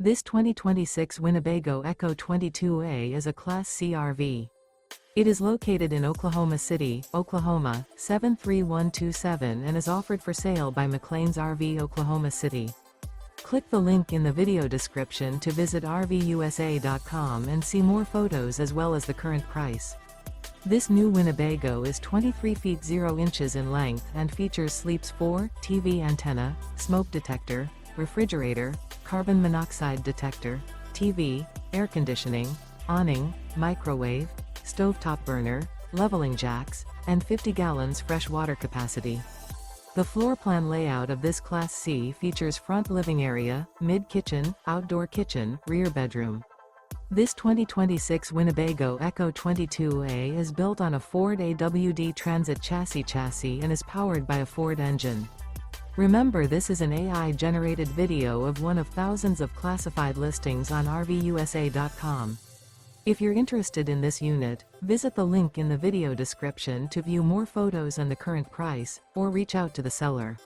This 2026 Winnebago Ekko 22A is a Class C RV. It is located in Oklahoma City, Oklahoma, 73127 and is offered for sale by McClain's RV Oklahoma City. Click the link in the video description to visit RVUSA.com and see more photos as well as the current price. This new Winnebago is 23 feet 0 inches in length and features sleeps 4, TV antenna, smoke detector, refrigerator, carbon monoxide detector, TV, air conditioning, awning, microwave, stovetop burner, leveling jacks, and 50 gallons fresh water capacity. The floor plan layout of this Class C features front living area, mid-kitchen, outdoor kitchen, rear bedroom. This 2026 Winnebago Ekko 22A is built on a Ford AWD Transit Chassis and is powered by a Ford engine. Remember, this is an AI-generated video of one of thousands of classified listings on RVUSA.com. If you're interested in this unit, visit the link in the video description to view more photos and the current price, or reach out to the seller.